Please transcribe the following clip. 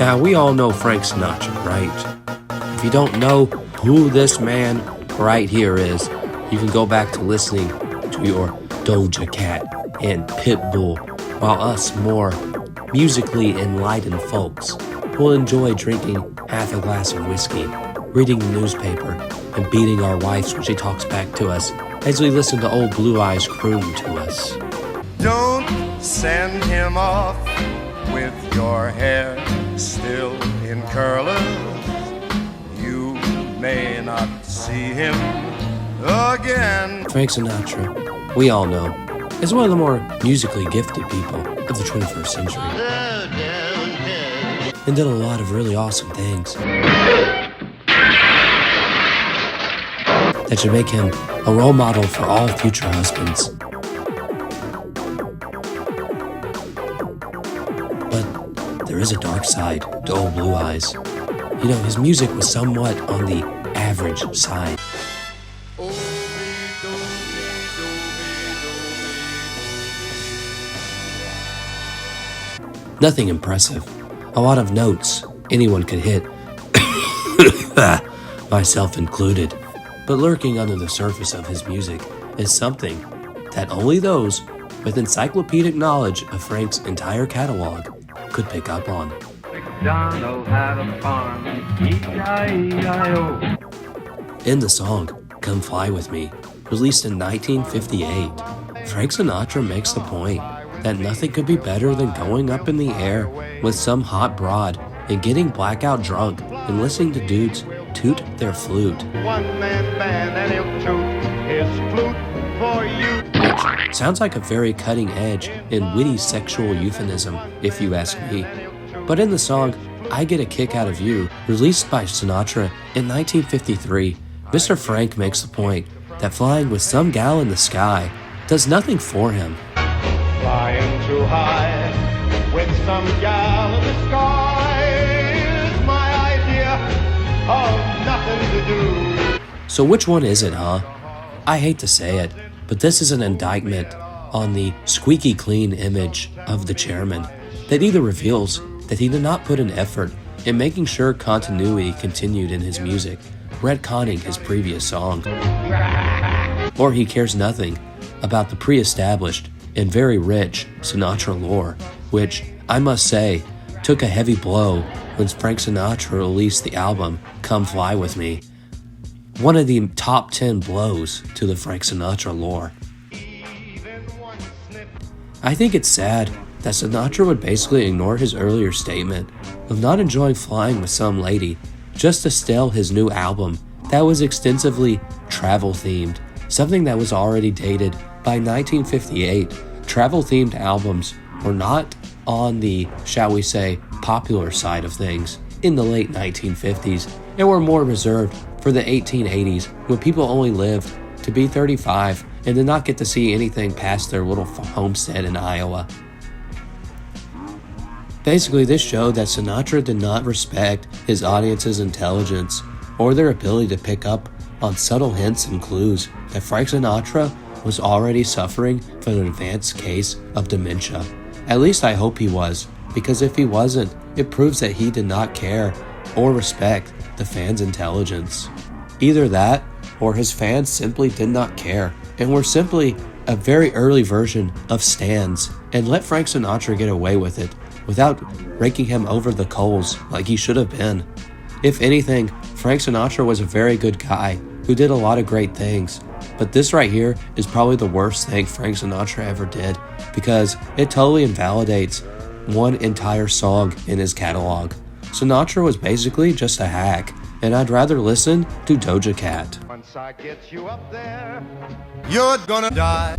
Now, we all know Frank Sinatra, right? If you don't know who this man right here is, you can go back to listening to your Doja Cat and Pitbull, while us more musically enlightened folks will enjoy drinking half a glass of whiskey, reading the newspaper, and beating our wives when she talks back to us as we listen to Ole Blue Eyes croon to us. Don't send him off with your hair still in curlers. You may not see him again. Frank Sinatra, we all know, is one of the more musically gifted people of the 21st century, and did a lot of really awesome things that should make him a role model for all future husbands. But there is a dark side to Ole Blue Eyes. You know, his music was somewhat on the average side. Nothing impressive. A lot of notes anyone could hit, myself included. But lurking under the surface of his music is something that only those with encyclopedic knowledge of Frank's entire catalog could pick up on. MacDonald had a farm, E-I-E-I-O. In the song, Come Fly With Me, released in 1958, Frank Sinatra makes the point that nothing could be better than going up in the air with some hot broad and getting blackout drunk and listening to dudes toot their flute. One-man band and he'll toot his flute for you. Which sounds like a very cutting edge and witty sexual euphemism, if you ask me. But in the song, I Get a Kick Out of You, released by Sinatra in 1953, Mr. Frank makes the point that flying with some gal in the sky does nothing for him. Flying too high with some gal in the sky is my idea of nothing to do. So which one is it, huh? I hate to say it, but this is an indictment on the squeaky clean image of the chairman that either reveals that he did not put an effort in making sure continuity continued in his music, retconning his previous songs, or he cares nothing about the pre-established and very rich Sinatra lore, which, I must say, took a heavy blow when Frank Sinatra released the album Come Fly With Me, one of the top 10 blows to the Frank Sinatra lore. I think it's sad that Sinatra would basically ignore his earlier statement of not enjoying flying with some lady just to sell his new album that was extensively travel-themed, something that was already dated by 1958. Travel-themed albums were not on the, shall we say, popular side of things in the late 1950s and were more reserved for the 1880s when people only lived to be 35 and did not get to see anything past their little homestead in Iowa. Basically, this showed that Sinatra did not respect his audience's intelligence or their ability to pick up on subtle hints and clues that Frank Sinatra was already suffering from an advanced case of dementia. At least I hope he was, because if he wasn't, it proves that he did not care or respect the fans' intelligence. Either that, or his fans simply did not care and were simply a very early version of stans and let Frank Sinatra get away with it without raking him over the coals like he should have been. If anything, Frank Sinatra was a very good guy who did a lot of great things. But this right here is probably the worst thing Frank Sinatra ever did because it totally invalidates one entire song in his catalog. Sinatra was basically just a hack, and I'd rather listen to Doja Cat. Once I get you up there, you're gonna die.